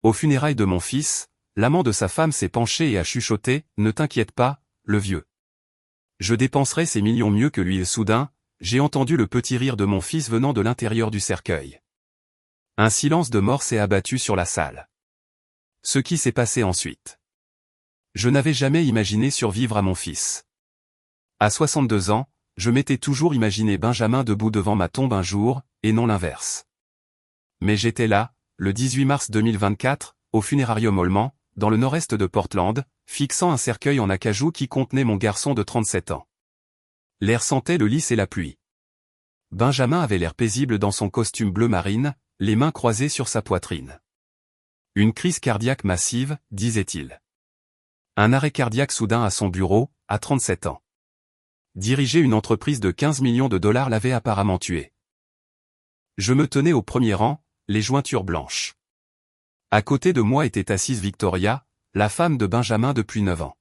Aux funérailles de mon fils, l'amant de sa femme s'est penché et a chuchoté, « Ne t'inquiète pas, le vieux. Je dépenserai ces millions mieux que lui. » Et soudain, j'ai entendu le petit rire de mon fils venant de l'intérieur du cercueil. Un silence de mort s'est abattu sur la salle. Ce qui s'est passé ensuite. Je n'avais jamais imaginé survivre à mon fils. À 62 ans, je m'étais toujours imaginé Benjamin debout devant ma tombe un jour, et non l'inverse. Mais j'étais là, le 18 mars 2024, au funérarium Allemand, dans le nord-est de Portland, fixant un cercueil en acajou qui contenait mon garçon de 37 ans. L'air sentait le lys et la pluie. Benjamin avait l'air paisible dans son costume bleu marine, les mains croisées sur sa poitrine. Une crise cardiaque massive, disait-il. Un arrêt cardiaque soudain à son bureau, à 37 ans. Diriger une entreprise de 15 millions de dollars l'avait apparemment tué. Je me tenais au premier rang, les jointures blanches. À côté de moi était assise Victoria, la femme de Benjamin depuis 9 ans.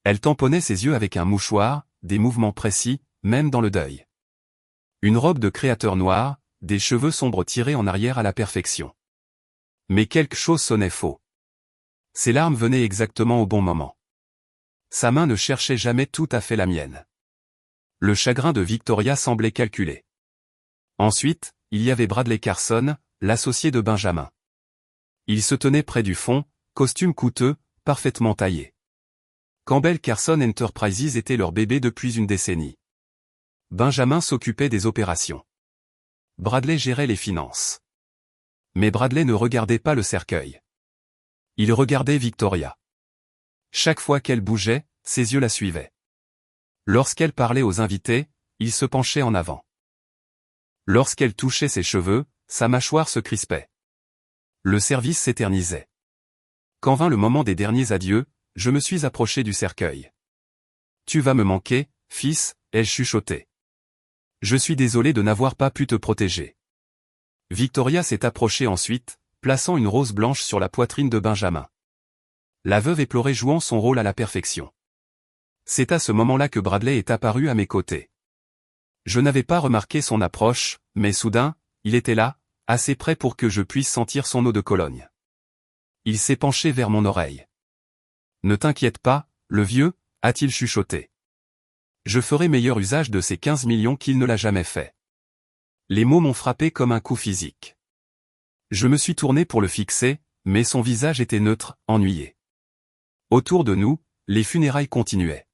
Elle tamponnait ses yeux avec un mouchoir, des mouvements précis, même dans le deuil. Une robe de créateur noir, des cheveux sombres tirés en arrière à la perfection. Mais quelque chose sonnait faux. Ses larmes venaient exactement au bon moment. Sa main ne cherchait jamais tout à fait la mienne. Le chagrin de Victoria semblait calculé. Ensuite, il y avait Bradley Carson, l'associé de Benjamin. Il se tenait près du fond, costume coûteux, parfaitement taillé. Campbell Carson Enterprises était leur bébé depuis une décennie. Benjamin s'occupait des opérations. Bradley gérait les finances. Mais Bradley ne regardait pas le cercueil. Il regardait Victoria. Chaque fois qu'elle bougeait, ses yeux la suivaient. Lorsqu'elle parlait aux invités, il se penchait en avant. Lorsqu'elle touchait ses cheveux, sa mâchoire se crispait. Le service s'éternisait. Quand vint le moment des derniers adieux, je me suis approché du cercueil. « Tu vas me manquer, fils », elle chuchotait. « Je suis désolé de n'avoir pas pu te protéger. » Victoria s'est approchée ensuite, plaçant une rose blanche sur la poitrine de Benjamin. La veuve éplorée jouant son rôle à la perfection. C'est à ce moment-là que Bradley est apparu à mes côtés. Je n'avais pas remarqué son approche, mais soudain, il était là, assez près pour que je puisse sentir son eau de Cologne. Il s'est penché vers mon oreille. « Ne t'inquiète pas, le vieux », a-t-il chuchoté. « Je ferai meilleur usage de ces 15 millions qu'il ne l'a jamais fait. » Les mots m'ont frappé comme un coup physique. Je me suis tourné pour le fixer, mais son visage était neutre, ennuyé. Autour de nous, les funérailles continuaient.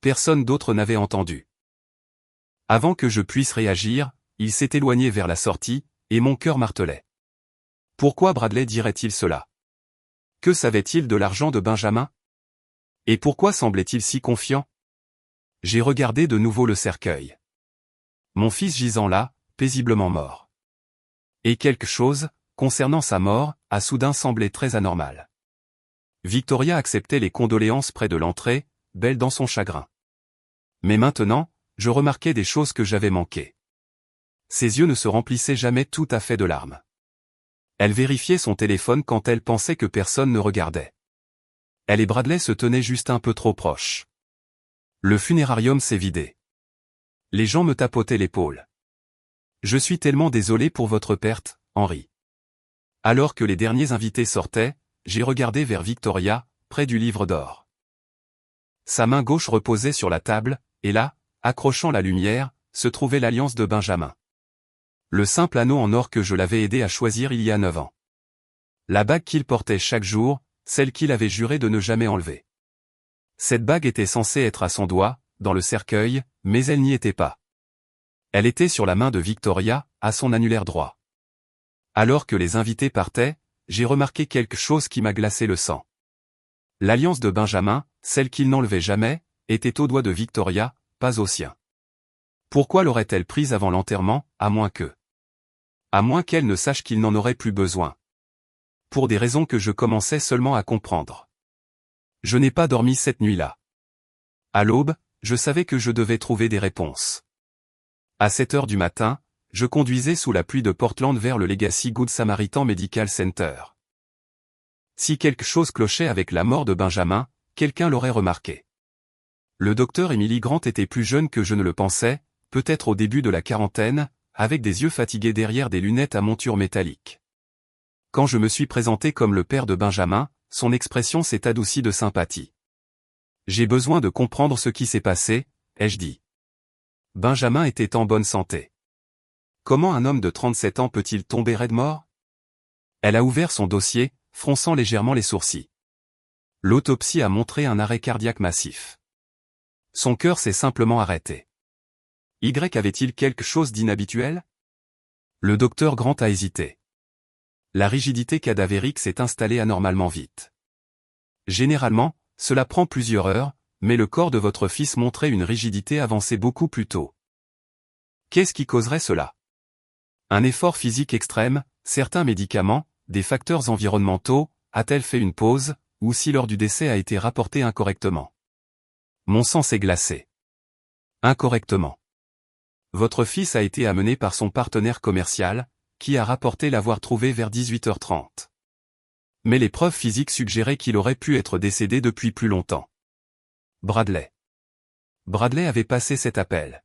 Personne d'autre n'avait entendu. Avant que je puisse réagir, il s'est éloigné vers la sortie, et mon cœur martelait. Pourquoi Bradley dirait-il cela? Que savait-il de l'argent de Benjamin? Et pourquoi semblait-il si confiant? J'ai regardé de nouveau le cercueil. Mon fils gisant là, paisiblement mort. Et quelque chose, concernant sa mort, a soudain semblé très anormal. Victoria acceptait les condoléances près de l'entrée, belle dans son chagrin. Mais maintenant, je remarquais des choses que j'avais manquées. Ses yeux ne se remplissaient jamais tout à fait de larmes. Elle vérifiait son téléphone quand elle pensait que personne ne regardait. Elle et Bradley se tenaient juste un peu trop proches. Le funérarium s'est vidé. Les gens me tapotaient l'épaule. « Je suis tellement désolé pour votre perte, Henry. » Alors que les derniers invités sortaient, j'ai regardé vers Victoria, près du livre d'or. Sa main gauche reposait sur la table, et là, accrochant la lumière, se trouvait l'alliance de Benjamin. Le simple anneau en or que je l'avais aidé à choisir il y a 9 ans. La bague qu'il portait chaque jour, celle qu'il avait juré de ne jamais enlever. Cette bague était censée être à son doigt, dans le cercueil, mais elle n'y était pas. Elle était sur la main de Victoria, à son annulaire droit. Alors que les invités partaient, j'ai remarqué quelque chose qui m'a glacé le sang. L'alliance de Benjamin, celle qu'il n'enlevait jamais, était au doigt de Victoria, pas au sien. Pourquoi l'aurait-elle prise avant l'enterrement, à moins qu'elle ne sache qu'il n'en aurait plus besoin. Pour des raisons que je commençais seulement à comprendre. Je n'ai pas dormi cette nuit-là. À l'aube, je savais que je devais trouver des réponses. À 7 heures du matin, je conduisais sous la pluie de Portland vers le Legacy Good Samaritan Medical Center. Si quelque chose clochait avec la mort de Benjamin, quelqu'un l'aurait remarqué. Le docteur Emily Grant était plus jeune que je ne le pensais, peut-être au début de la quarantaine, avec des yeux fatigués derrière des lunettes à monture métallique. Quand je me suis présenté comme le père de Benjamin, son expression s'est adoucie de sympathie. J'ai besoin de comprendre ce qui s'est passé, ai-je dit. Benjamin était en bonne santé. Comment un homme de 37 ans peut-il tomber raide mort? Elle a ouvert son dossier, fronçant légèrement les sourcils. L'autopsie a montré un arrêt cardiaque massif. Son cœur s'est simplement arrêté. Y avait-il quelque chose d'inhabituel? Le docteur Grant a hésité. La rigidité cadavérique s'est installée anormalement vite. Généralement, cela prend plusieurs heures, mais le corps de votre fils montrait une rigidité avancée beaucoup plus tôt. Qu'est-ce qui causerait cela? Un effort physique extrême, certains médicaments, des facteurs environnementaux, a-t-elle fait une pause, ou si l'heure du décès a été rapportée incorrectement? Mon sang s'est glacé. Incorrectement. Votre fils a été amené par son partenaire commercial, qui a rapporté l'avoir trouvé vers 18h30. Mais les preuves physiques suggéraient qu'il aurait pu être décédé depuis plus longtemps. Bradley. Bradley avait passé cet appel.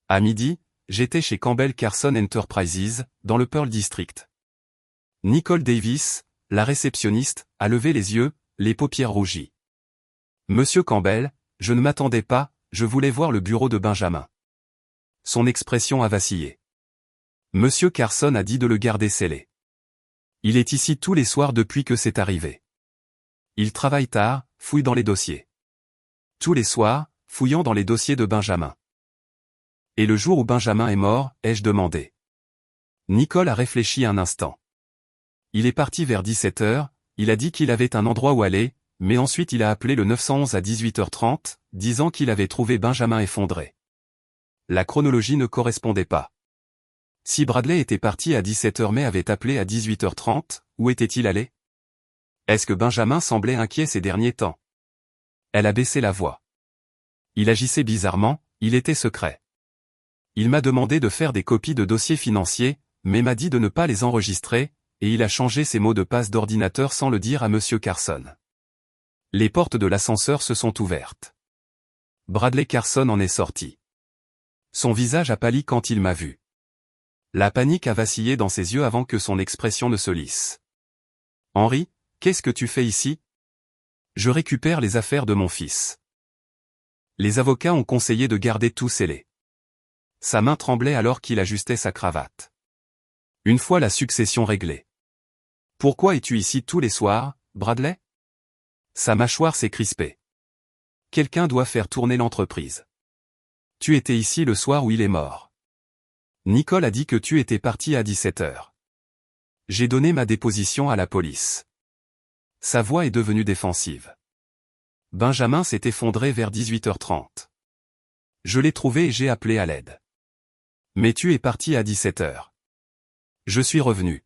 À midi, j'étais chez Campbell Carson Enterprises, dans le Pearl District. Nicole Davis, la réceptionniste, a levé les yeux, les paupières rougies. Monsieur Campbell, je ne m'attendais pas, je voulais voir le bureau de Benjamin. Son expression a vacillé. Monsieur Carson a dit de le garder scellé. Il est ici tous les soirs depuis que c'est arrivé. Il travaille tard, fouille dans les dossiers. Tous les soirs, fouillant dans les dossiers de Benjamin. Et le jour où Benjamin est mort, ai-je demandé. Nicole a réfléchi un instant. Il est parti vers 17h, il a dit qu'il avait un endroit où aller, mais ensuite il a appelé le 911 à 18h30, disant qu'il avait trouvé Benjamin effondré. La chronologie ne correspondait pas. Si Bradley était parti à 17h mais avait appelé à 18h30, où était-il allé? Est-ce que Benjamin semblait inquiet ces derniers temps? Elle a baissé la voix. Il agissait bizarrement, il était secret. Il m'a demandé de faire des copies de dossiers financiers, mais m'a dit de ne pas les enregistrer, et il a changé ses mots de passe d'ordinateur sans le dire à Monsieur Carson. Les portes de l'ascenseur se sont ouvertes. Bradley Carson en est sorti. Son visage a pâli quand il m'a vu. La panique a vacillé dans ses yeux avant que son expression ne se lisse. « Henry, qu'est-ce que tu fais ici? » « Je récupère les affaires de mon fils. » Les avocats ont conseillé de garder tout scellé. Sa main tremblait alors qu'il ajustait sa cravate. Une fois la succession réglée. « Pourquoi es-tu ici tous les soirs, Bradley? » Sa mâchoire s'est crispée. Quelqu'un doit faire tourner l'entreprise. Tu étais ici le soir où il est mort. Nicole a dit que tu étais parti à 17h. J'ai donné ma déposition à la police. Sa voix est devenue défensive. Benjamin s'est effondré vers 18h30. Je l'ai trouvé et j'ai appelé à l'aide. Mais tu es parti à 17h. Je suis revenu.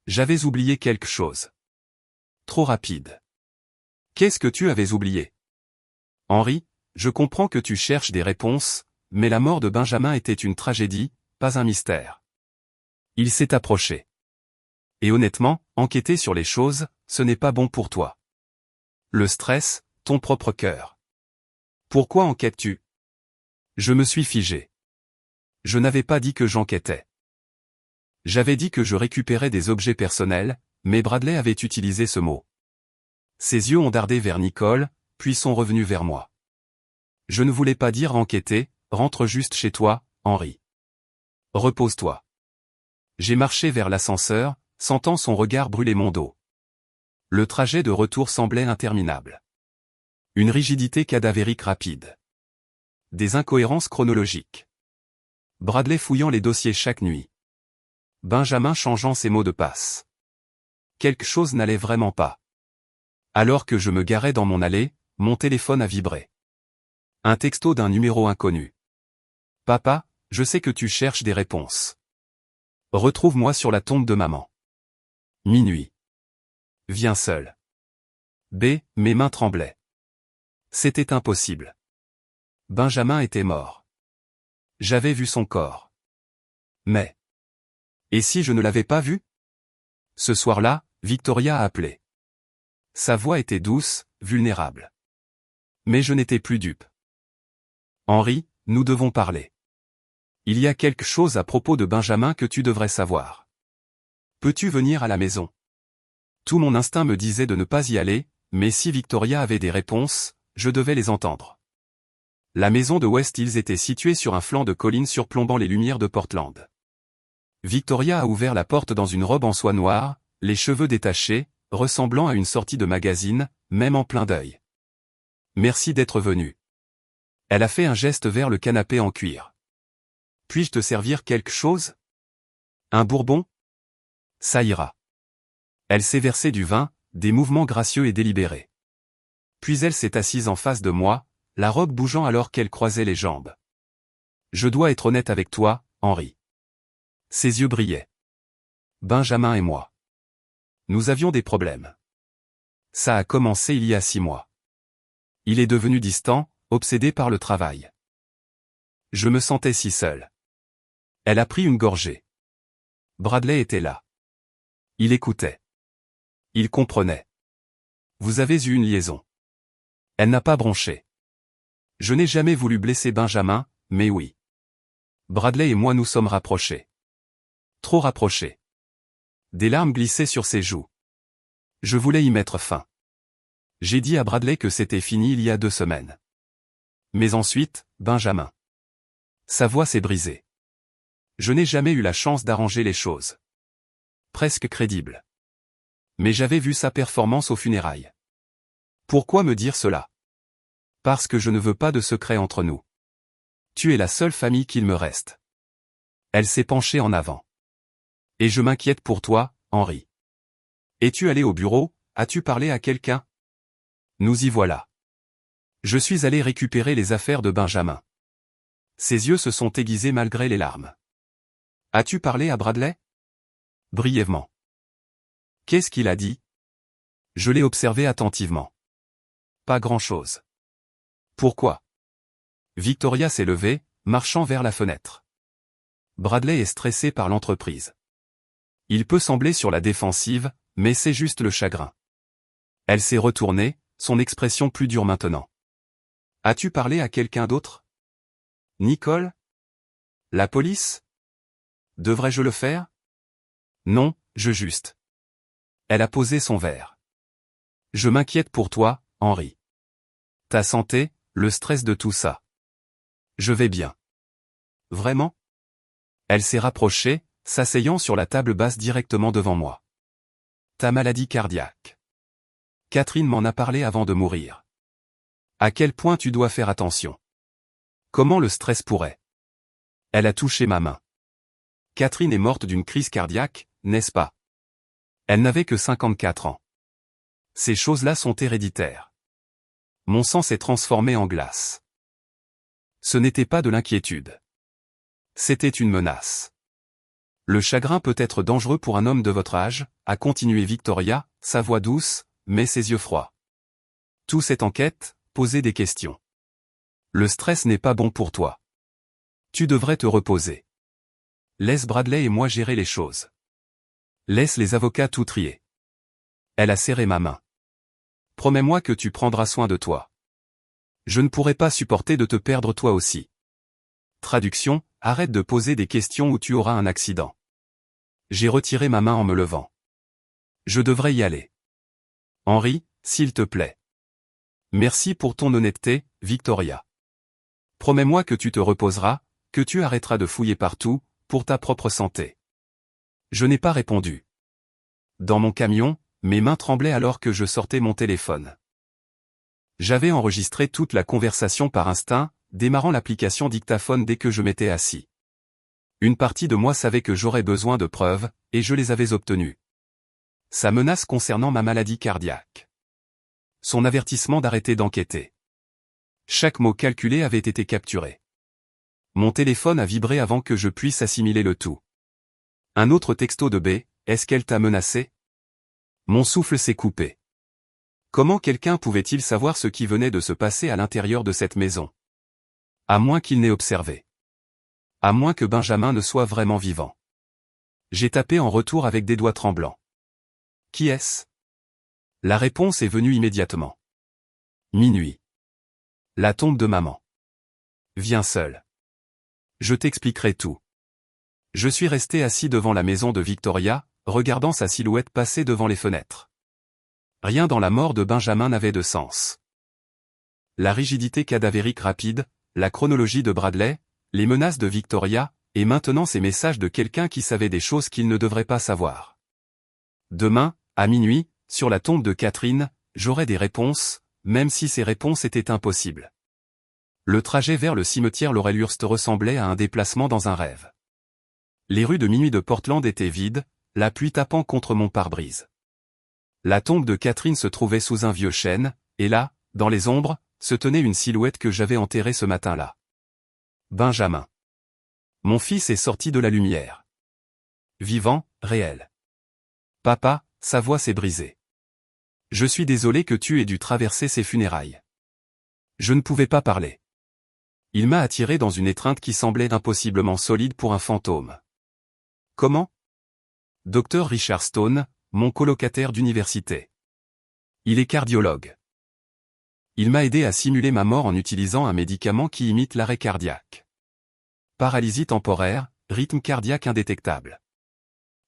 J'avais oublié quelque chose. Trop rapide. Qu'est-ce que tu avais oublié? Henry, je comprends que tu cherches des réponses, mais la mort de Benjamin était une tragédie, pas un mystère. Il s'est approché. Et honnêtement, enquêter sur les choses, ce n'est pas bon pour toi. Le stress, ton propre cœur. Pourquoi enquêtes-tu? Je me suis figé. Je n'avais pas dit que j'enquêtais. J'avais dit que je récupérais des objets personnels, mais Bradley avait utilisé ce mot. Ses yeux ont dardé vers Nicole, puis sont revenus vers moi. Je ne voulais pas dire enquêter, rentre juste chez toi, Henry. Repose-toi. J'ai marché vers l'ascenseur, sentant son regard brûler mon dos. Le trajet de retour semblait interminable. Une rigidité cadavérique rapide. Des incohérences chronologiques. Bradley fouillant les dossiers chaque nuit. Benjamin changeant ses mots de passe. Quelque chose n'allait vraiment pas. Alors que je me garais dans mon allée, mon téléphone a vibré. Un texto d'un numéro inconnu. Papa, je sais que tu cherches des réponses. Retrouve-moi sur la tombe de maman. Minuit. Viens seul. B. Mes mains tremblaient. C'était impossible. Benjamin était mort. J'avais vu son corps. Mais. Et si je ne l'avais pas vu? Ce soir-là, Victoria a appelé. Sa voix était douce, vulnérable. Mais je n'étais plus dupe. Henry, nous devons parler. Il y a quelque chose à propos de Benjamin que tu devrais savoir. Peux-tu venir à la maison? Tout mon instinct me disait de ne pas y aller, mais si Victoria avait des réponses, je devais les entendre. La maison de West Hills était située sur un flanc de colline surplombant les lumières de Portland. Victoria a ouvert la porte dans une robe en soie noire, les cheveux détachés, ressemblant à une sortie de magazine, même en plein deuil. Merci d'être venu. Elle a fait un geste vers le canapé en cuir. Puis-je te servir quelque chose? Un bourbon? Ça ira. Elle s'est versé du vin, des mouvements gracieux et délibérés. Puis elle s'est assise en face de moi, la robe bougeant alors qu'elle croisait les jambes. Je dois être honnête avec toi, Henry. Ses yeux brillaient. Benjamin et moi. Nous avions des problèmes. Ça a commencé il y a 6 mois. Il est devenu distant, obsédé par le travail. Je me sentais si seul. Elle a pris une gorgée. Bradley était là. Il écoutait. Il comprenait. Vous avez eu une liaison. Elle n'a pas bronché. Je n'ai jamais voulu blesser Benjamin, mais oui. Bradley et moi nous sommes rapprochés. Trop rapprochés. Des larmes glissaient sur ses joues. Je voulais y mettre fin. J'ai dit à Bradley que c'était fini il y a 2 semaines. Mais ensuite, Benjamin. Sa voix s'est brisée. Je n'ai jamais eu la chance d'arranger les choses. Presque crédible. Mais j'avais vu sa performance aux funérailles. Pourquoi me dire cela? Parce que je ne veux pas de secret entre nous. Tu es la seule famille qu'il me reste. Elle s'est penchée en avant. Et je m'inquiète pour toi, Henry. Es-tu allé au bureau? As-tu parlé à quelqu'un? Nous y voilà. Je suis allé récupérer les affaires de Benjamin. Ses yeux se sont aiguisés malgré les larmes. As-tu parlé à Bradley? Brièvement. Qu'est-ce qu'il a dit? Je l'ai observé attentivement. Pas grand-chose. Pourquoi? Victoria s'est levée, marchant vers la fenêtre. Bradley est stressé par l'entreprise. Il peut sembler sur la défensive, mais c'est juste le chagrin. Elle s'est retournée, son expression plus dure maintenant. As-tu parlé à quelqu'un d'autre? Nicole? La police? Devrais-je le faire? Non, je juste. Elle a posé son verre. Je m'inquiète pour toi, Henry. Ta santé, le stress de tout ça. Je vais bien. Vraiment? Elle s'est rapprochée, s'asseyant sur la table basse directement devant moi. Ta maladie cardiaque. Catherine m'en a parlé avant de mourir. À quel point tu dois faire attention. Comment le stress pourrait? Elle a touché ma main. Catherine est morte d'une crise cardiaque, n'est-ce pas? Elle n'avait que 54 ans. Ces choses-là sont héréditaires. Mon sang s'est transformé en glace. Ce n'était pas de l'inquiétude. C'était une menace. Le chagrin peut être dangereux pour un homme de votre âge, a continué Victoria, sa voix douce, mais ses yeux froids. Tout cette enquête, poser des questions. Le stress n'est pas bon pour toi. Tu devrais te reposer. Laisse Bradley et moi gérer les choses. Laisse les avocats tout trier. Elle a serré ma main. Promets-moi que tu prendras soin de toi. Je ne pourrai pas supporter de te perdre toi aussi. Traduction, arrête de poser des questions ou tu auras un accident. J'ai retiré ma main en me levant. Je devrais y aller. Henry, s'il te plaît. Merci pour ton honnêteté, Victoria. Promets-moi que tu te reposeras, que tu arrêteras de fouiller partout, pour ta propre santé. Je n'ai pas répondu. Dans mon camion, mes mains tremblaient alors que je sortais mon téléphone. J'avais enregistré toute la conversation par instinct, démarrant l'application dictaphone dès que je m'étais assis. Une partie de moi savait que j'aurais besoin de preuves, et je les avais obtenues. Sa menace concernant ma maladie cardiaque. Son avertissement d'arrêter d'enquêter. Chaque mot calculé avait été capturé. Mon téléphone a vibré avant que je puisse assimiler le tout. Un autre texto de B, est-ce qu'elle t'a menacé? Mon souffle s'est coupé. Comment quelqu'un pouvait-il savoir ce qui venait de se passer à l'intérieur de cette maison? À moins qu'il n'ait observé. À moins que Benjamin ne soit vraiment vivant. J'ai tapé en retour avec des doigts tremblants. Qui est-ce? La réponse est venue immédiatement. Minuit. La tombe de maman. Viens seul. Je t'expliquerai tout. Je suis resté assis devant la maison de Victoria, regardant sa silhouette passer devant les fenêtres. Rien dans la mort de Benjamin n'avait de sens. La rigidité cadavérique rapide, la chronologie de Bradley, les menaces de Victoria, et maintenant ces messages de quelqu'un qui savait des choses qu'il ne devrait pas savoir. Demain, à minuit, sur la tombe de Catherine, j'aurai des réponses, même si ces réponses étaient impossibles. Le trajet vers le cimetière Laurel-Hurst ressemblait à un déplacement dans un rêve. Les rues de minuit de Portland étaient vides, la pluie tapant contre mon pare-brise. La tombe de Catherine se trouvait sous un vieux chêne, et là, dans les ombres, se tenait une silhouette que j'avais enterrée ce matin-là. Benjamin. Mon fils est sorti de la lumière. Vivant, réel. Papa, sa voix s'est brisée. Je suis désolé que tu aies dû traverser ces funérailles. Je ne pouvais pas parler. Il m'a attiré dans une étreinte qui semblait impossiblement solide pour un fantôme. Comment? Dr Richard Stone, mon colocataire d'université. Il est cardiologue. Il m'a aidé à simuler ma mort en utilisant un médicament qui imite l'arrêt cardiaque. Paralysie temporaire, rythme cardiaque indétectable.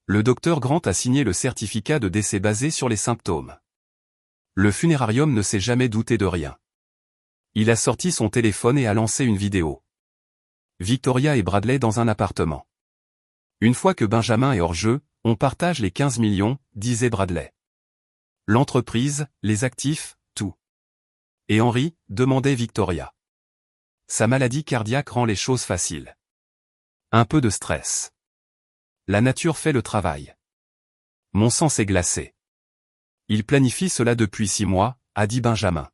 Le docteur Grant a signé le certificat de décès basé sur les symptômes. Le funérarium ne s'est jamais douté de rien. Il a sorti son téléphone et a lancé une vidéo. Victoria et Bradley dans un appartement. Une fois que Benjamin est hors jeu, on partage les 15 millions, disait Bradley. L'entreprise, les actifs, tout. Et Henry, demandait Victoria. Sa maladie cardiaque rend les choses faciles. Un peu de stress. La nature fait le travail. Mon sang s'est glacé. Il planifie cela depuis 6 mois, a dit Benjamin.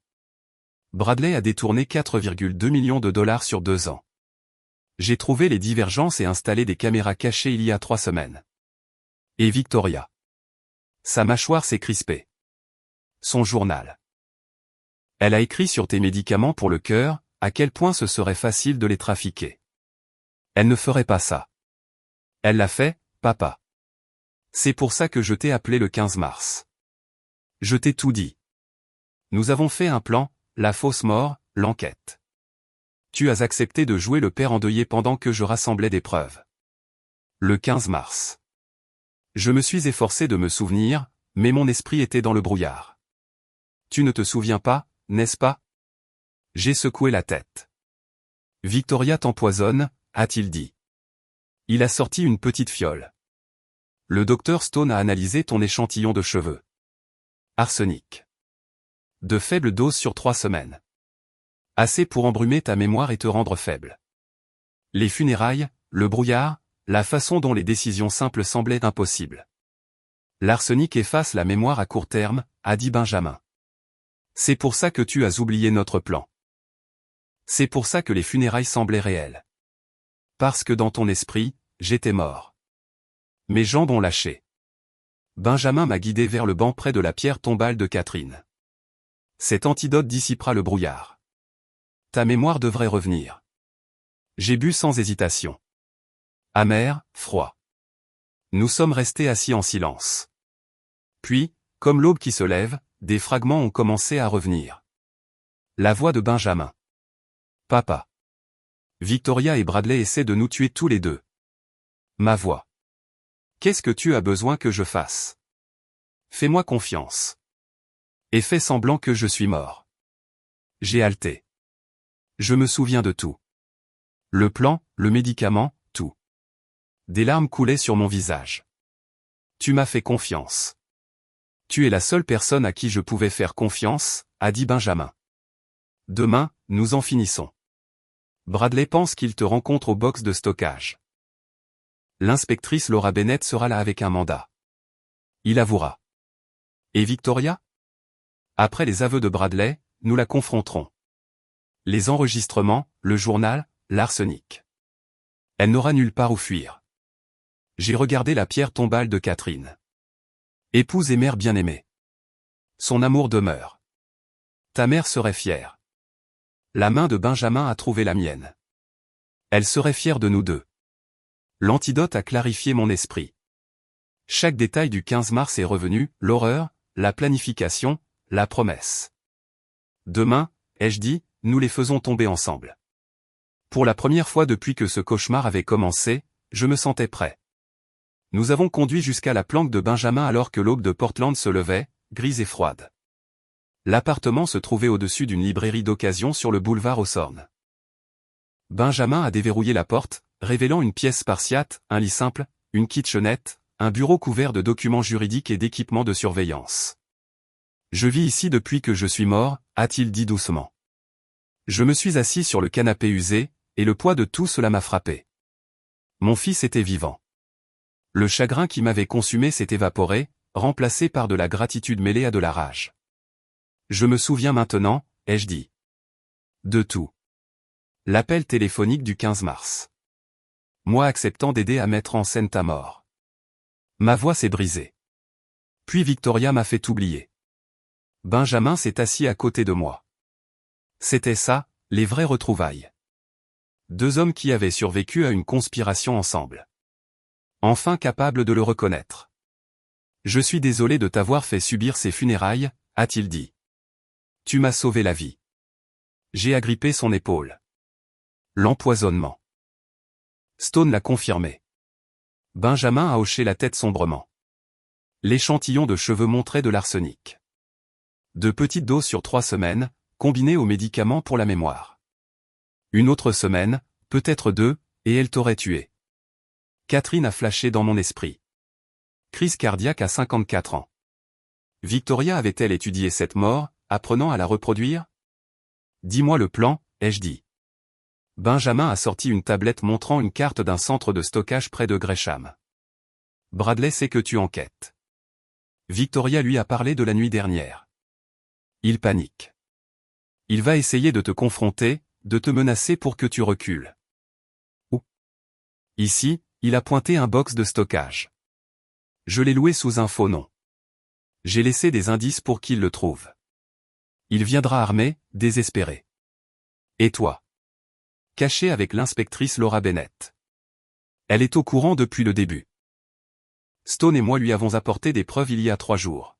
Bradley a détourné 4,2 millions de dollars sur 2 ans. J'ai trouvé les divergences et installé des caméras cachées il y a 3 semaines. Et Victoria. Sa mâchoire s'est crispée. Son journal. Elle a écrit sur tes médicaments pour le cœur, à quel point ce serait facile de les trafiquer. Elle ne ferait pas ça. Elle l'a fait, papa. C'est pour ça que je t'ai appelé le 15 mars. Je t'ai tout dit. Nous avons fait un plan, la fausse mort, l'enquête. Tu as accepté de jouer le père endeuillé pendant que je rassemblais des preuves. Le 15 mars. Je me suis efforcé de me souvenir, mais mon esprit était dans le brouillard. Tu ne te souviens pas, n'est-ce pas? J'ai secoué la tête. Victoria t'empoisonne, a-t-il dit. Il a sorti une petite fiole. Le docteur Stone a analysé ton échantillon de cheveux. Arsenic. De faibles doses sur 3 semaines. Assez pour embrumer ta mémoire et te rendre faible. Les funérailles, le brouillard, la façon dont les décisions simples semblaient impossibles. L'arsenic efface la mémoire à court terme, a dit Benjamin. C'est pour ça que tu as oublié notre plan. C'est pour ça que les funérailles semblaient réelles. Parce que dans ton esprit, j'étais mort. Mes jambes ont lâché. Benjamin m'a guidé vers le banc près de la pierre tombale de Catherine. Cet antidote dissipera le brouillard. Ta mémoire devrait revenir. J'ai bu sans hésitation. Amer, froid. Nous sommes restés assis en silence. Puis, comme l'aube qui se lève, des fragments ont commencé à revenir. La voix de Benjamin. Papa. Victoria et Bradley essaient de nous tuer tous les deux. Ma voix. Qu'est-ce que tu as besoin que je fasse? Fais-moi confiance. Et fais semblant que je suis mort. J'ai haleté. Je me souviens de tout. Le plan, le médicament, tout. Des larmes coulaient sur mon visage. Tu m'as fait confiance. Tu es la seule personne à qui je pouvais faire confiance, a dit Benjamin. Demain, nous en finissons. Bradley pense qu'il te rencontre au box de stockage. L'inspectrice Laura Bennett sera là avec un mandat. Il avouera. Et Victoria? Après les aveux de Bradley, nous la confronterons. Les enregistrements, le journal, l'arsenic. Elle n'aura nulle part où fuir. J'ai regardé la pierre tombale de Catherine. Épouse et mère bien-aimée. Son amour demeure. Ta mère serait fière. La main de Benjamin a trouvé la mienne. Elle serait fière de nous deux. L'antidote a clarifié mon esprit. Chaque détail du 15 mars est revenu, l'horreur, la planification, la promesse. Demain, ai-je dit, nous les faisons tomber ensemble. Pour la première fois depuis que ce cauchemar avait commencé, je me sentais prêt. Nous avons conduit jusqu'à la planque de Benjamin alors que l'aube de Portland se levait, grise et froide. L'appartement se trouvait au-dessus d'une librairie d'occasion sur le boulevard Hawthorne. Benjamin a déverrouillé la porte, révélant une pièce spartiate, un lit simple, une kitchenette, un bureau couvert de documents juridiques et d'équipements de surveillance. « Je vis ici depuis que je suis mort », a-t-il dit doucement. Je me suis assis sur le canapé usé, et le poids de tout cela m'a frappé. Mon fils était vivant. Le chagrin qui m'avait consumé s'est évaporé, remplacé par de la gratitude mêlée à de la rage. Je me souviens maintenant, ai-je dit. De tout. L'appel téléphonique du 15 mars. Moi acceptant d'aider à mettre en scène ta mort. Ma voix s'est brisée. Puis Victoria m'a fait oublier. Benjamin s'est assis à côté de moi. C'était ça, les vraies retrouvailles. Deux hommes qui avaient survécu à une conspiration ensemble. Enfin capables de le reconnaître. Je suis désolé de t'avoir fait subir ces funérailles, a-t-il dit. Tu m'as sauvé la vie. J'ai agrippé son épaule. L'empoisonnement. Stone l'a confirmé. Benjamin a hoché la tête sombrement. L'échantillon de cheveux montrait de l'arsenic. De petites doses sur 3 semaines, combinées aux médicaments pour la mémoire. Une autre semaine, peut-être 2, et elle t'aurait tué. Catherine a flashé dans mon esprit. Crise cardiaque à 54 ans. Victoria avait-elle étudié cette mort, apprenant à la reproduire? Dis-moi le plan, ai-je dit. Benjamin a sorti une tablette montrant une carte d'un centre de stockage près de Gresham. Bradley sait que tu enquêtes. Victoria lui a parlé de la nuit dernière. Il panique. Il va essayer de te confronter, de te menacer pour que tu recules. Où? Ici, il a pointé un box de stockage. Je l'ai loué sous un faux nom. J'ai laissé des indices pour qu'il le trouve. Il viendra armé, désespéré. Et toi? Caché avec l'inspectrice Laura Bennett. Elle est au courant depuis le début. Stone et moi lui avons apporté des preuves il y a 3 jours.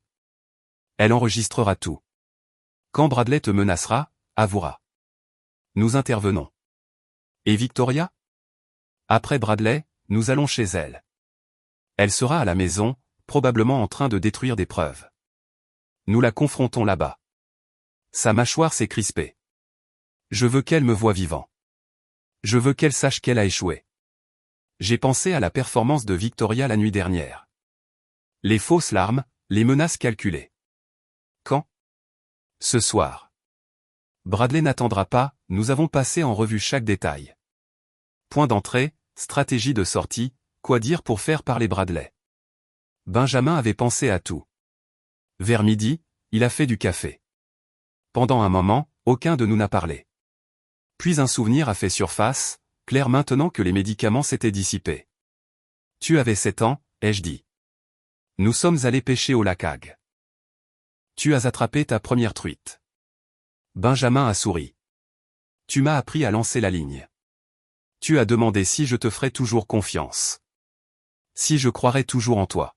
Elle enregistrera tout. Quand Bradley te menacera, avouera. Nous intervenons. Et Victoria? Après Bradley, nous allons chez elle. Elle sera à la maison, probablement en train de détruire des preuves. Nous la confrontons là-bas. Sa mâchoire s'est crispée. Je veux qu'elle me voie vivant. Je veux qu'elle sache qu'elle a échoué. J'ai pensé à la performance de Victoria la nuit dernière. Les fausses larmes, les menaces calculées. Quand? Ce soir. Bradley n'attendra pas, nous avons passé en revue chaque détail. Point d'entrée, stratégie de sortie, quoi dire pour faire parler Bradley. Benjamin avait pensé à tout. Vers midi, il a fait du café. Pendant un moment, aucun de nous n'a parlé. Puis un souvenir a fait surface, clair maintenant que les médicaments s'étaient dissipés. Tu avais 7 ans, ai-je dit. Nous sommes allés pêcher au lac Ag. Tu as attrapé ta première truite. Benjamin a souri. Tu m'as appris à lancer la ligne. Tu as demandé si je te ferais toujours confiance. Si je croirais toujours en toi.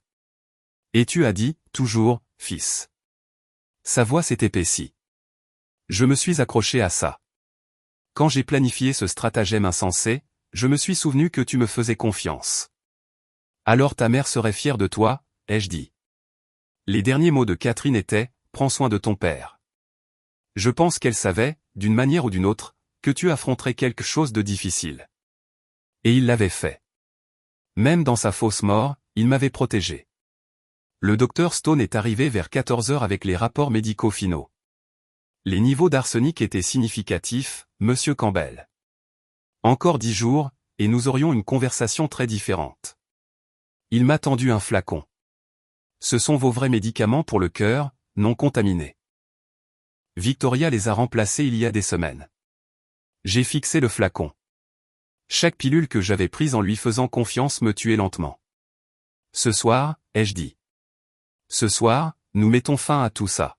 Et tu as dit, toujours, fils. Sa voix s'est épaissie. Je me suis accroché à ça. Quand j'ai planifié ce stratagème insensé, je me suis souvenu que tu me faisais confiance. Alors ta mère serait fière de toi, ai-je dit. Les derniers mots de Catherine étaient, prends soin de ton père. Je pense qu'elle savait, d'une manière ou d'une autre, que tu affronterais quelque chose de difficile. Et il l'avait fait. Même dans sa fausse mort, il m'avait protégé. Le docteur Stone est arrivé vers 14 heures avec les rapports médicaux finaux. Les niveaux d'arsenic étaient significatifs, monsieur Campbell. Encore 10 jours, et nous aurions une conversation très différente. Il m'a tendu un flacon. Ce sont vos vrais médicaments pour le cœur, non contaminés. Victoria les a remplacés il y a des semaines. J'ai fixé le flacon. Chaque pilule que j'avais prise en lui faisant confiance me tuait lentement. Ce soir, ai-je dit. Ce soir, nous mettons fin à tout ça.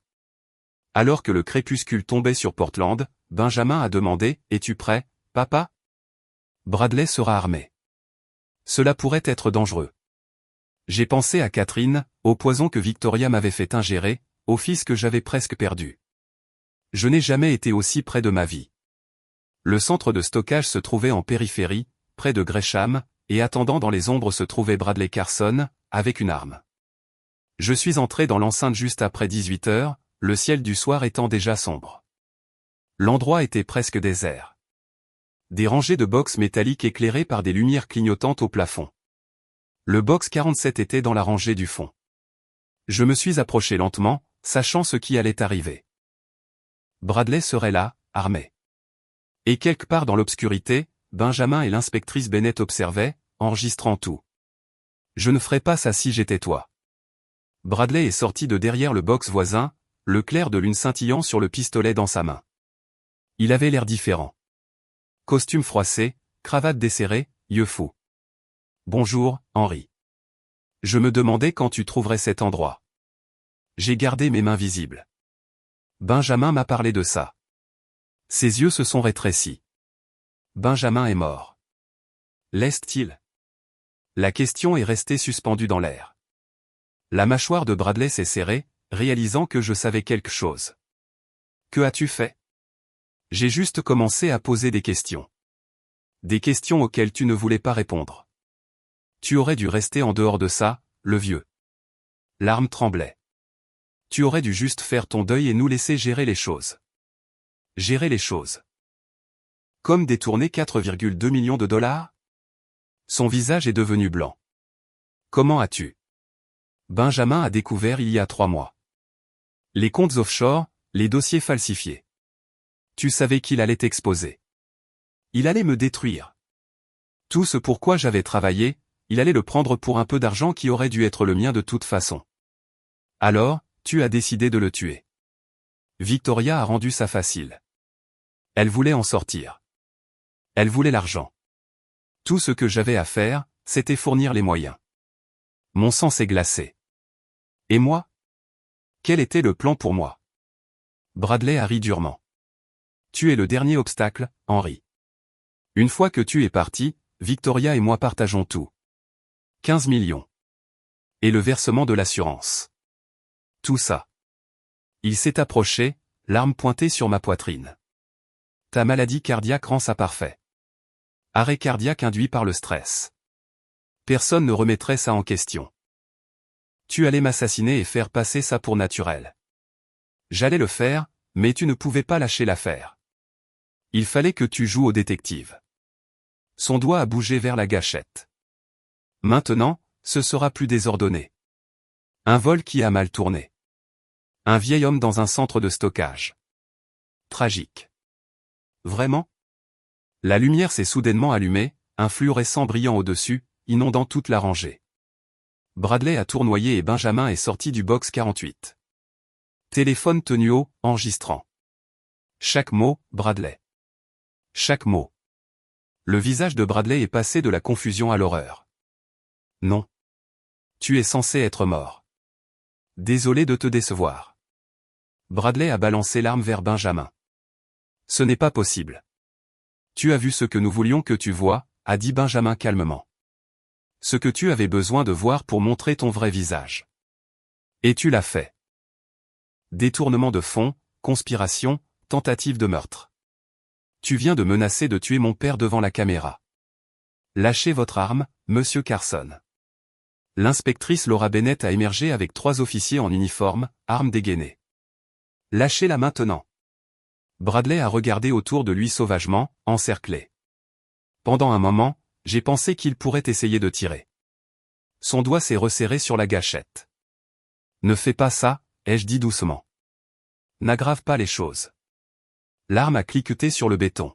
Alors que le crépuscule tombait sur Portland, Benjamin a demandé, es-tu prêt, papa? Bradley sera armé. Cela pourrait être dangereux. J'ai pensé à Catherine, au poison que Victoria m'avait fait ingérer, au fils que j'avais presque perdu. Je n'ai jamais été aussi près de ma vie. Le centre de stockage se trouvait en périphérie, près de Gresham, et attendant dans les ombres se trouvait Bradley Carson, avec une arme. Je suis entré dans l'enceinte juste après 18 heures, le ciel du soir étant déjà sombre. L'endroit était presque désert. Des rangées de box métalliques éclairées par des lumières clignotantes au plafond. Le box 47 était dans la rangée du fond. Je me suis approché lentement, sachant ce qui allait arriver. Bradley serait là, armé. Et quelque part dans l'obscurité, Benjamin et l'inspectrice Bennett observaient, enregistrant tout. Je ne ferais pas ça si j'étais toi. Bradley est sorti de derrière le box voisin, le clair de lune scintillant sur le pistolet dans sa main. Il avait l'air différent. Costume froissé, cravate desserrée, yeux fous. Bonjour, Henry. Je me demandais quand tu trouverais cet endroit. J'ai gardé mes mains visibles. Benjamin m'a parlé de ça. Ses yeux se sont rétrécis. Benjamin est mort. L'est-il? La question est restée suspendue dans l'air. La mâchoire de Bradley s'est serrée, réalisant que je savais quelque chose. Que as-tu fait? J'ai juste commencé à poser des questions. Des questions auxquelles tu ne voulais pas répondre. Tu aurais dû rester en dehors de ça, le vieux. L'arme tremblait. Tu aurais dû juste faire ton deuil et nous laisser gérer les choses. Gérer les choses. Comme détourner 4,2 millions de dollars? Son visage est devenu blanc. Comment as-tu? Benjamin a découvert il y a 3 mois. Les comptes offshore, les dossiers falsifiés. Tu savais qu'il allait t'exposer. Il allait me détruire. Tout ce pourquoi j'avais travaillé, il allait le prendre pour un peu d'argent qui aurait dû être le mien de toute façon. Alors, tu as décidé de le tuer. Victoria a rendu ça facile. Elle voulait en sortir. Elle voulait l'argent. Tout ce que j'avais à faire, c'était fournir les moyens. Mon sang s'est glacé. Et moi? Quel était le plan pour moi? Bradley a ri durement. Tu es le dernier obstacle, Henry. Une fois que tu es parti, Victoria et moi partageons tout. 15 millions. Et le versement de l'assurance. Tout ça. Il s'est approché, l'arme pointée sur ma poitrine. Ta maladie cardiaque rend ça parfait. Arrêt cardiaque induit par le stress. Personne ne remettrait ça en question. Tu allais m'assassiner et faire passer ça pour naturel. J'allais le faire, mais tu ne pouvais pas lâcher l'affaire. Il fallait que tu joues au détective. Son doigt a bougé vers la gâchette. Maintenant, ce sera plus désordonné. Un vol qui a mal tourné. Un vieil homme dans un centre de stockage. Tragique. Vraiment? La lumière s'est soudainement allumée, un fluorescent brillant au-dessus, inondant toute la rangée. Bradley a tournoyé et Benjamin est sorti du box 48. Téléphone tenu haut, enregistrant. Chaque mot, Bradley. Chaque mot. Le visage de Bradley est passé de la confusion à l'horreur. Non. Tu es censé être mort. Désolé de te décevoir. Bradley a balancé l'arme vers Benjamin. Ce n'est pas possible. Tu as vu ce que nous voulions que tu vois, a dit Benjamin calmement. Ce que tu avais besoin de voir pour montrer ton vrai visage. Et tu l'as fait. Détournement de fonds, conspiration, tentative de meurtre. Tu viens de menacer de tuer mon père devant la caméra. Lâchez votre arme, monsieur Carson. L'inspectrice Laura Bennett a émergé avec 3 officiers en uniforme, armes dégainées. Lâchez-la maintenant. Bradley a regardé autour de lui sauvagement, encerclé. Pendant un moment, j'ai pensé qu'il pourrait essayer de tirer. Son doigt s'est resserré sur la gâchette. Ne fais pas ça, ai-je dit doucement. N'aggrave pas les choses. L'arme a cliqueté sur le béton.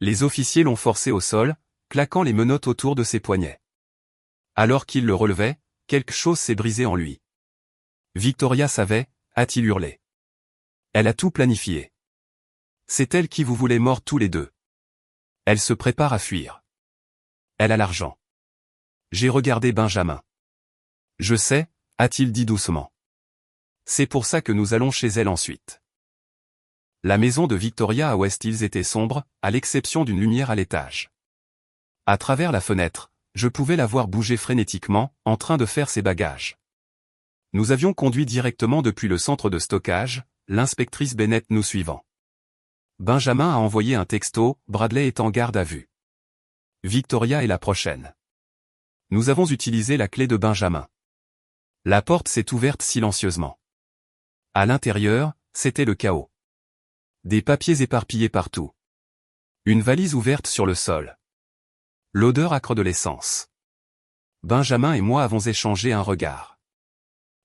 Les officiers l'ont forcé au sol, claquant les menottes autour de ses poignets. Alors qu'il le relevait, quelque chose s'est brisé en lui. Victoria savait, a-t-il hurlé. Elle a tout planifié. C'est elle qui vous voulait mort tous les deux. Elle se prépare à fuir. Elle a l'argent. J'ai regardé Benjamin. Je sais, a-t-il dit doucement. C'est pour ça que nous allons chez elle ensuite. La maison de Victoria à West Hills était sombre, à l'exception d'une lumière à l'étage. À travers la fenêtre, je pouvais la voir bouger frénétiquement, en train de faire ses bagages. Nous avions conduit directement depuis le centre de stockage, l'inspectrice Bennett nous suivant. Benjamin a envoyé un texto, Bradley est en garde à vue. Victoria est la prochaine. Nous avons utilisé la clé de Benjamin. La porte s'est ouverte silencieusement. À l'intérieur, c'était le chaos. Des papiers éparpillés partout. Une valise ouverte sur le sol. L'odeur âcre de l'essence. Benjamin et moi avons échangé un regard.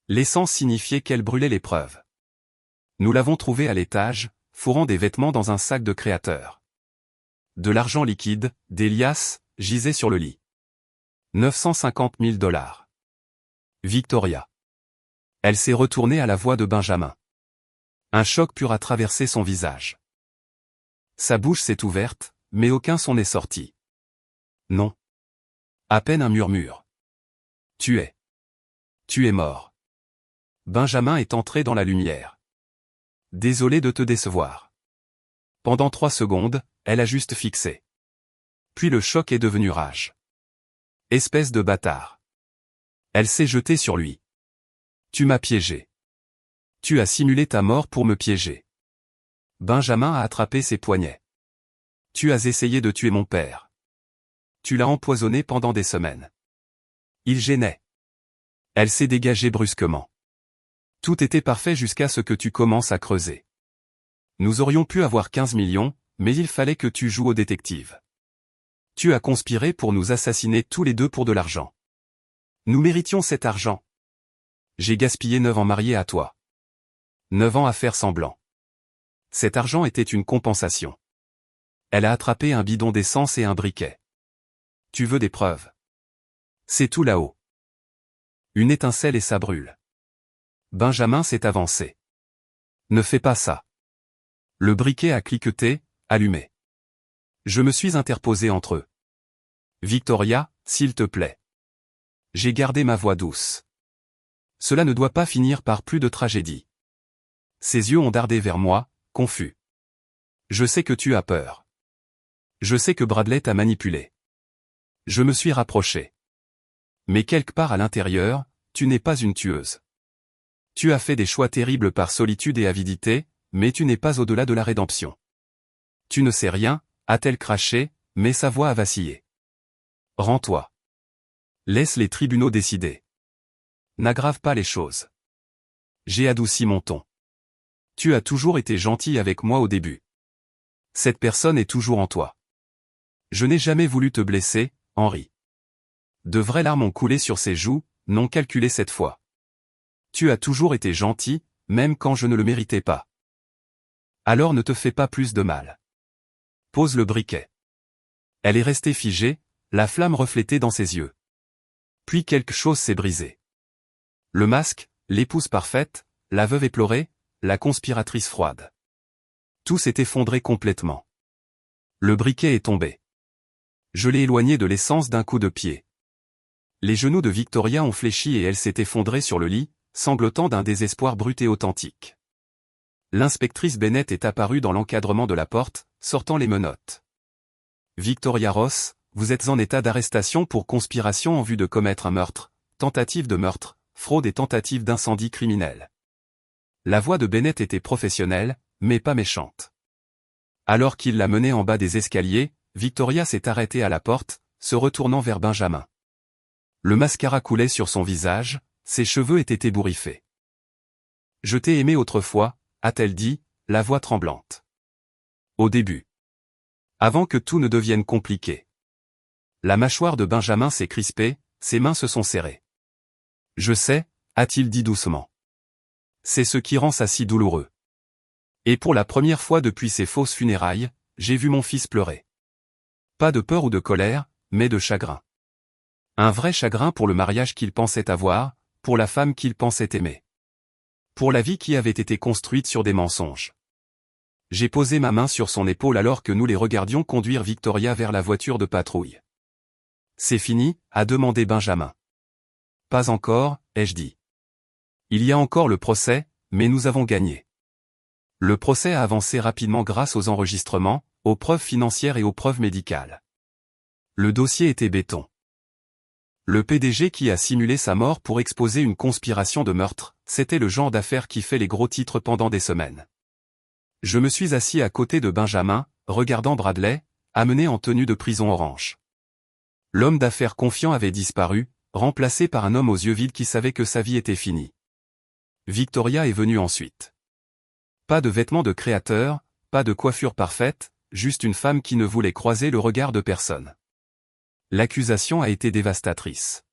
L'essence signifiait qu'elle brûlait les preuves. Nous l'avons trouvée à l'étage, fourrant des vêtements dans un sac de créateur. De l'argent liquide, des liasses, gisaient sur le lit. 950 000 $. Victoria. Elle s'est retournée à la voix de Benjamin. Un choc pur a traversé son visage. Sa bouche s'est ouverte, mais aucun son n'est sorti. Non. À peine un murmure. Tu es mort. Benjamin est entré dans la lumière. Désolé de te décevoir. Pendant 3 secondes, elle a juste fixé. Puis le choc est devenu rage. Espèce de bâtard. Elle s'est jetée sur lui. Tu m'as piégé. Tu as simulé ta mort pour me piéger. Benjamin a attrapé ses poignets. Tu as essayé de tuer mon père. Tu l'as empoisonné pendant des semaines. Il gênait. Elle s'est dégagée brusquement. Tout était parfait jusqu'à ce que tu commences à creuser. Nous aurions pu avoir 15 millions, mais il fallait que tu joues au détective. Tu as conspiré pour nous assassiner tous les deux pour de l'argent. Nous méritions cet argent. J'ai gaspillé 9 ans marié à toi. 9 ans à faire semblant. Cet argent était une compensation. Elle a attrapé un bidon d'essence et un briquet. Tu veux des preuves? C'est tout là-haut. Une étincelle et ça brûle. Benjamin s'est avancé. Ne fais pas ça. Le briquet a cliqueté, allumé. Je me suis interposé entre eux. Victoria, s'il te plaît. J'ai gardé ma voix douce. Cela ne doit pas finir par plus de tragédie. Ses yeux ont dardé vers moi, confus. Je sais que tu as peur. Je sais que Bradley t'a manipulé. Je me suis rapproché. Mais quelque part à l'intérieur, tu n'es pas une tueuse. Tu as fait des choix terribles par solitude et avidité, mais tu n'es pas au-delà de la rédemption. Tu ne sais rien, a-t-elle craché, mais sa voix a vacillé. Rends-toi. Laisse les tribunaux décider. N'aggrave pas les choses. J'ai adouci mon ton. Tu as toujours été gentil avec moi au début. Cette personne est toujours en toi. Je n'ai jamais voulu te blesser, Henri. De vraies larmes ont coulé sur ses joues, non calculées cette fois. Tu as toujours été gentil, même quand je ne le méritais pas. Alors ne te fais pas plus de mal. Pose le briquet. Elle est restée figée, la flamme reflétée dans ses yeux. Puis quelque chose s'est brisé. Le masque, l'épouse parfaite, la veuve éplorée, la conspiratrice froide. Tout s'est effondré complètement. Le briquet est tombé. Je l'ai éloigné de l'essence d'un coup de pied. Les genoux de Victoria ont fléchi et elle s'est effondrée sur le lit, sanglotant d'un désespoir brut et authentique. L'inspectrice Bennett est apparue dans l'encadrement de la porte, sortant les menottes. Victoria Ross, vous êtes en état d'arrestation pour conspiration en vue de commettre un meurtre, tentative de meurtre, fraude et tentative d'incendie criminel. La voix de Bennett était professionnelle, mais pas méchante. Alors qu'il la menait en bas des escaliers, Victoria s'est arrêtée à la porte, se retournant vers Benjamin. Le mascara coulait sur son visage, ses cheveux étaient ébouriffés. « Je t'ai aimé autrefois », a-t-elle dit, la voix tremblante. Au début. Avant que tout ne devienne compliqué. La mâchoire de Benjamin s'est crispée, ses mains se sont serrées. « Je sais », a-t-il dit doucement. C'est ce qui rend ça si douloureux. Et pour la première fois depuis ces fausses funérailles, j'ai vu mon fils pleurer. Pas de peur ou de colère, mais de chagrin. Un vrai chagrin pour le mariage qu'il pensait avoir, pour la femme qu'il pensait aimer. Pour la vie qui avait été construite sur des mensonges. J'ai posé ma main sur son épaule alors que nous les regardions conduire Victoria vers la voiture de patrouille. « C'est fini ?» a demandé Benjamin. « Pas encore », ai-je dit. « Il y a encore le procès, mais nous avons gagné. » Le procès a avancé rapidement grâce aux enregistrements, aux preuves financières et aux preuves médicales. Le dossier était béton. Le PDG qui a simulé sa mort pour exposer une conspiration de meurtre, c'était le genre d'affaire qui fait les gros titres pendant des semaines. Je me suis assis à côté de Benjamin, regardant Bradley, amené en tenue de prison orange. L'homme d'affaires confiant avait disparu, remplacé par un homme aux yeux vides qui savait que sa vie était finie. Victoria est venue ensuite. Pas de vêtements de créateur, pas de coiffure parfaite, juste une femme qui ne voulait croiser le regard de personne. L'accusation a été dévastatrice.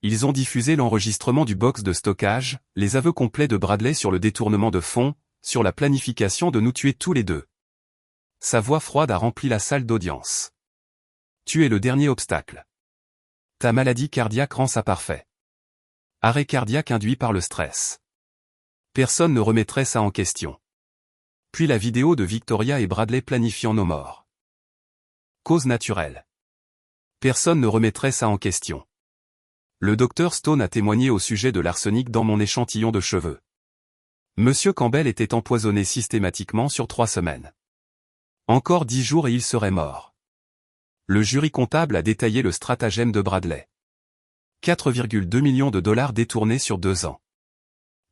Ils ont diffusé l'enregistrement du box de stockage, les aveux complets de Bradley sur le détournement de fonds, sur la planification de nous tuer tous les deux. Sa voix froide a rempli la salle d'audience. Tu es le dernier obstacle. Ta maladie cardiaque rend ça parfait. Arrêt cardiaque induit par le stress. Personne ne remettrait ça en question. Puis la vidéo de Victoria et Bradley planifiant nos morts. Cause naturelle. Personne ne remettrait ça en question. Le docteur Stone a témoigné au sujet de l'arsenic dans mon échantillon de cheveux. Monsieur Campbell était empoisonné systématiquement sur 3 semaines. Encore 10 jours et il serait mort. Le jury comptable a détaillé le stratagème de Bradley. 4,2 millions de dollars détournés sur 2 ans.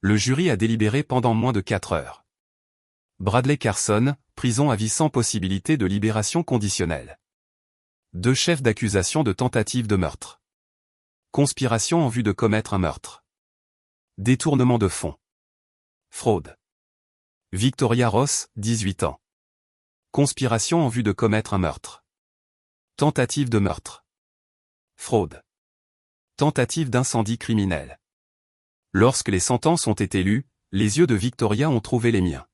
Le jury a délibéré pendant moins de 4 heures. Bradley Carson, prison à vie sans possibilité de libération conditionnelle. 2 chefs d'accusation de tentative de meurtre. Conspiration en vue de commettre un meurtre. Détournement de fonds. Fraude. Victoria Ross, 18 ans. Conspiration en vue de commettre un meurtre. Tentative de meurtre. Fraude. Tentative d'incendie criminel. Lorsque les sentences ont été lues, les yeux de Victoria ont trouvé les miens.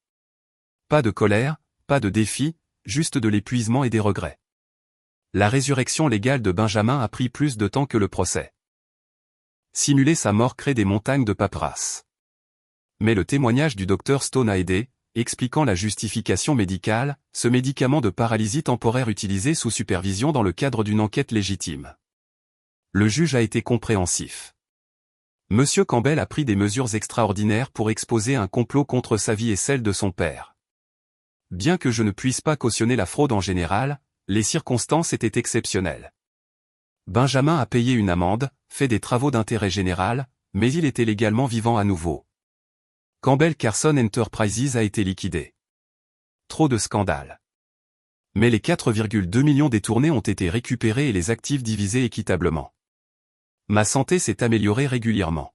Pas de colère, pas de défi, juste de l'épuisement et des regrets. La résurrection légale de Benjamin a pris plus de temps que le procès. Simuler sa mort crée des montagnes de paperasse. Mais le témoignage du docteur Stone a aidé, expliquant la justification médicale, ce médicament de paralysie temporaire utilisé sous supervision dans le cadre d'une enquête légitime. Le juge a été compréhensif. Monsieur Campbell a pris des mesures extraordinaires pour exposer un complot contre sa vie et celle de son père. Bien que je ne puisse pas cautionner la fraude en général, les circonstances étaient exceptionnelles. Benjamin a payé une amende, fait des travaux d'intérêt général, mais il était légalement vivant à nouveau. Campbell Carson Enterprises a été liquidé. Trop de scandales. Mais les 4,2 millions détournés ont été récupérés et les actifs divisés équitablement. Ma santé s'est améliorée régulièrement.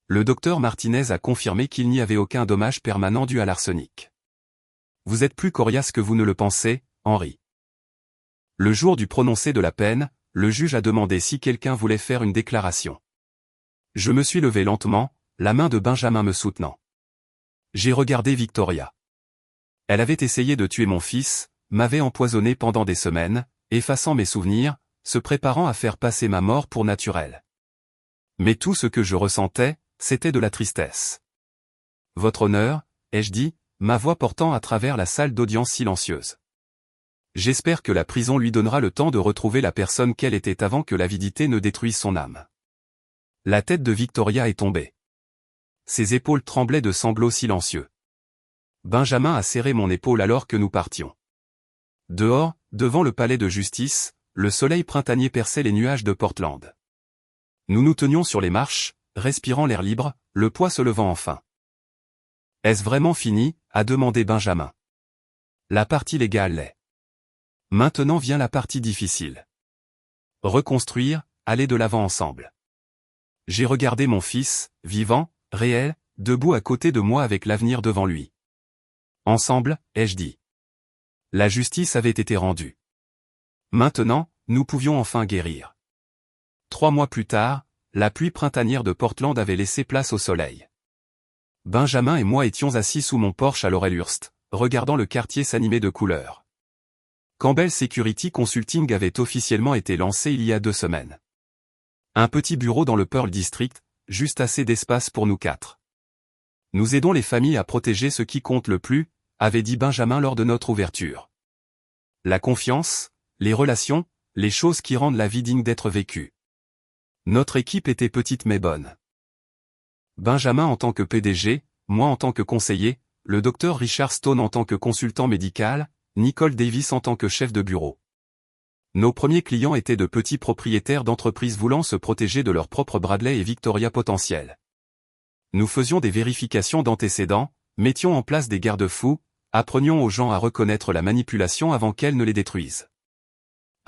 Le docteur Martinez a confirmé qu'il n'y avait aucun dommage permanent dû à l'arsenic. Vous êtes plus coriace que vous ne le pensez, Henry. Le jour du prononcé de la peine, le juge a demandé si quelqu'un voulait faire une déclaration. Je me suis levé lentement, la main de Benjamin me soutenant. J'ai regardé Victoria. Elle avait essayé de tuer mon fils, m'avait empoisonné pendant des semaines, effaçant mes souvenirs, se préparant à faire passer ma mort pour naturelle. Mais tout ce que je ressentais, c'était de la tristesse. Votre honneur, ai-je dit, ma voix portant à travers la salle d'audience silencieuse. J'espère que la prison lui donnera le temps de retrouver la personne qu'elle était avant que l'avidité ne détruise son âme. La tête de Victoria est tombée. Ses épaules tremblaient de sanglots silencieux. Benjamin a serré mon épaule alors que nous partions. Dehors, devant le palais de justice, le soleil printanier perçait les nuages de Portland. Nous nous tenions sur les marches, respirant l'air libre, le poids se levant enfin. Est-ce vraiment fini, a demandé Benjamin. La partie légale l'est. Maintenant vient la partie difficile. Reconstruire, aller de l'avant ensemble. J'ai regardé mon fils, vivant, réel, debout à côté de moi avec l'avenir devant lui. Ensemble, ai-je dit. La justice avait été rendue. Maintenant, nous pouvions enfin guérir. 3 mois plus tard, la pluie printanière de Portland avait laissé place au soleil. Benjamin et moi étions assis sous mon porche à Laurelhurst, regardant le quartier s'animer de couleurs. Campbell Security Consulting avait officiellement été lancé il y a 2 semaines. Un petit bureau dans le Pearl District, juste assez d'espace pour nous 4. Nous aidons les familles à protéger ce qui compte le plus, avait dit Benjamin lors de notre ouverture. La confiance, les relations, les choses qui rendent la vie digne d'être vécue. Notre équipe était petite mais bonne. Benjamin en tant que PDG, moi en tant que conseiller, le docteur Richard Stone en tant que consultant médical, Nicole Davis en tant que chef de bureau. Nos premiers clients étaient de petits propriétaires d'entreprises voulant se protéger de leurs propres Bradley et Victoria potentiels. Nous faisions des vérifications d'antécédents, mettions en place des garde-fous, apprenions aux gens à reconnaître la manipulation avant qu'elle ne les détruise.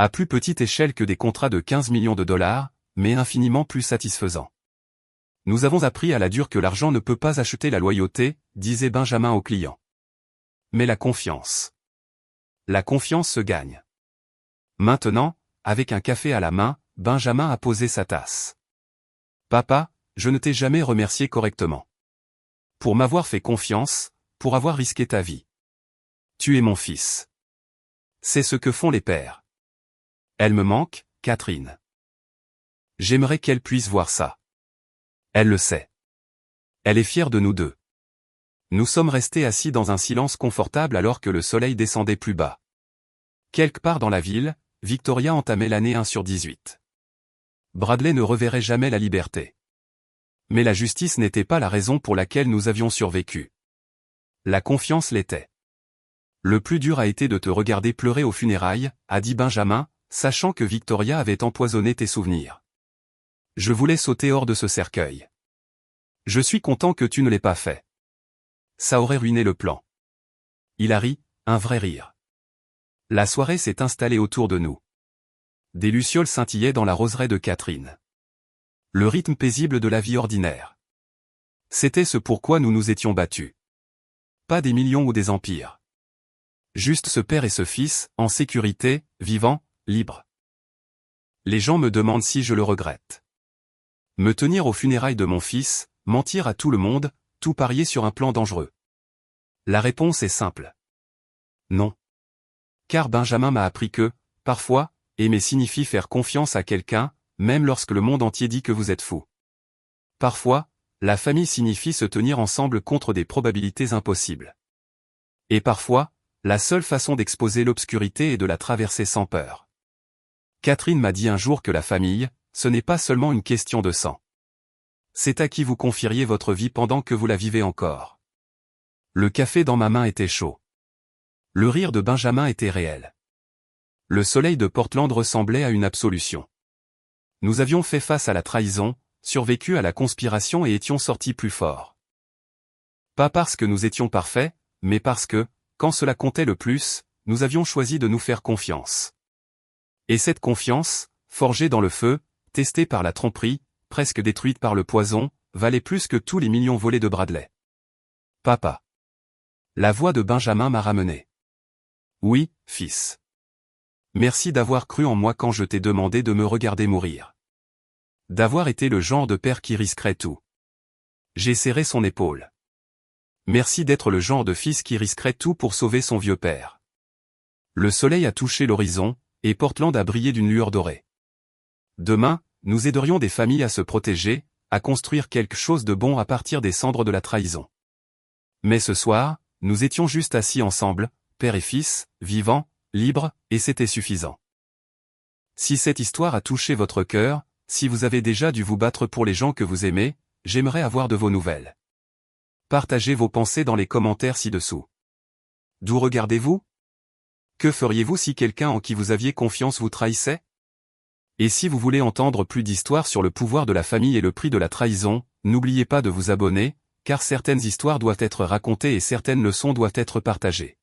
À plus petite échelle que des contrats de 15 millions de dollars, mais infiniment plus satisfaisants. Nous avons appris à la dure que l'argent ne peut pas acheter la loyauté, disait Benjamin au client. Mais la confiance. La confiance se gagne. Maintenant, avec un café à la main, Benjamin a posé sa tasse. Papa, je ne t'ai jamais remercié correctement. Pour m'avoir fait confiance, pour avoir risqué ta vie. Tu es mon fils. C'est ce que font les pères. Elle me manque, Catherine. J'aimerais qu'elle puisse voir ça. Elle le sait. Elle est fière de nous deux. Nous sommes restés assis dans un silence confortable alors que le soleil descendait plus bas. Quelque part dans la ville, Victoria entamait l'année 1 sur 18. Bradley ne reverrait jamais la liberté. Mais la justice n'était pas la raison pour laquelle nous avions survécu. La confiance l'était. Le plus dur a été de te regarder pleurer aux funérailles, a dit Benjamin, sachant que Victoria avait empoisonné tes souvenirs. Je voulais sauter hors de ce cercueil. Je suis content que tu ne l'aies pas fait. Ça aurait ruiné le plan. Il a ri, un vrai rire. La soirée s'est installée autour de nous. Des lucioles scintillaient dans la roseraie de Catherine. Le rythme paisible de la vie ordinaire. C'était ce pourquoi nous nous étions battus. Pas des millions ou des empires. Juste ce père et ce fils, en sécurité, vivants, libres. Les gens me demandent si je le regrette. Me tenir aux funérailles de mon fils, mentir à tout le monde, tout parier sur un plan dangereux. La réponse est simple. Non. Car Benjamin m'a appris que, parfois, aimer signifie faire confiance à quelqu'un, même lorsque le monde entier dit que vous êtes fou. Parfois, la famille signifie se tenir ensemble contre des probabilités impossibles. Et parfois, la seule façon d'exposer l'obscurité est de la traverser sans peur. Catherine m'a dit un jour que la famille, ce n'est pas seulement une question de sang. C'est à qui vous confieriez votre vie pendant que vous la vivez encore. Le café dans ma main était chaud. Le rire de Benjamin était réel. Le soleil de Portland ressemblait à une absolution. Nous avions fait face à la trahison, survécu à la conspiration et étions sortis plus forts. Pas parce que nous étions parfaits, mais parce que, quand cela comptait le plus, nous avions choisi de nous faire confiance. Et cette confiance, forgée dans le feu, testée par la tromperie, presque détruite par le poison, valait plus que tous les millions volés de Bradley. Papa. La voix de Benjamin m'a ramené. Oui, fils. Merci d'avoir cru en moi quand je t'ai demandé de me regarder mourir. D'avoir été le genre de père qui risquerait tout. J'ai serré son épaule. Merci d'être le genre de fils qui risquerait tout pour sauver son vieux père. Le soleil a touché l'horizon, et Portland a brillé d'une lueur dorée. Demain, nous aiderions des familles à se protéger, à construire quelque chose de bon à partir des cendres de la trahison. Mais ce soir, nous étions juste assis ensemble, père et fils, vivants, libres, et c'était suffisant. Si cette histoire a touché votre cœur, si vous avez déjà dû vous battre pour les gens que vous aimez, j'aimerais avoir de vos nouvelles. Partagez vos pensées dans les commentaires ci-dessous. D'où regardez-vous? Que feriez-vous si quelqu'un en qui vous aviez confiance vous trahissait? Et si vous voulez entendre plus d'histoires sur le pouvoir de la famille et le prix de la trahison, n'oubliez pas de vous abonner, car certaines histoires doivent être racontées et certaines leçons doivent être partagées.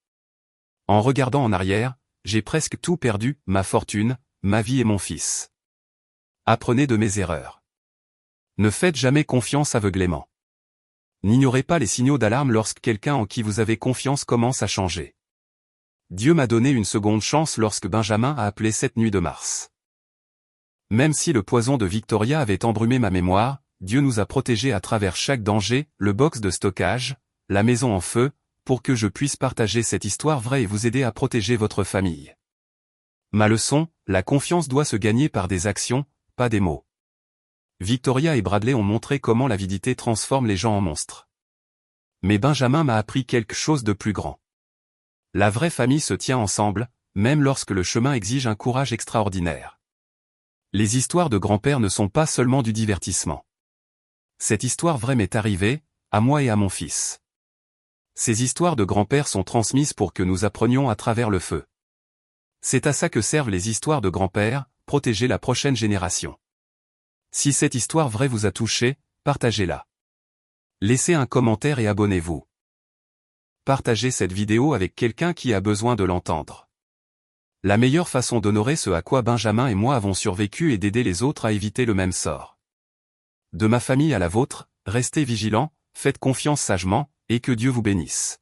En regardant en arrière, j'ai presque tout perdu, ma fortune, ma vie et mon fils. Apprenez de mes erreurs. Ne faites jamais confiance aveuglément. N'ignorez pas les signaux d'alarme lorsque quelqu'un en qui vous avez confiance commence à changer. Dieu m'a donné une seconde chance lorsque Benjamin a appelé cette nuit de mars. Même si le poison de Victoria avait embrumé ma mémoire, Dieu nous a protégés à travers chaque danger, le box de stockage, la maison en feu, pour que je puisse partager cette histoire vraie et vous aider à protéger votre famille. Ma leçon, la confiance doit se gagner par des actions, pas des mots. Victoria et Bradley ont montré comment l'avidité transforme les gens en monstres. Mais Benjamin m'a appris quelque chose de plus grand. La vraie famille se tient ensemble, même lorsque le chemin exige un courage extraordinaire. Les histoires de grand-père ne sont pas seulement du divertissement. Cette histoire vraie m'est arrivée, à moi et à mon fils. Ces histoires de grand-père sont transmises pour que nous apprenions à travers le feu. C'est à ça que servent les histoires de grand-père, protéger la prochaine génération. Si cette histoire vraie vous a touché, partagez-la. Laissez un commentaire et abonnez-vous. Partagez cette vidéo avec quelqu'un qui a besoin de l'entendre. La meilleure façon d'honorer ce à quoi Benjamin et moi avons survécu est d'aider les autres à éviter le même sort. De ma famille à la vôtre, restez vigilants, faites confiance sagement, et que Dieu vous bénisse.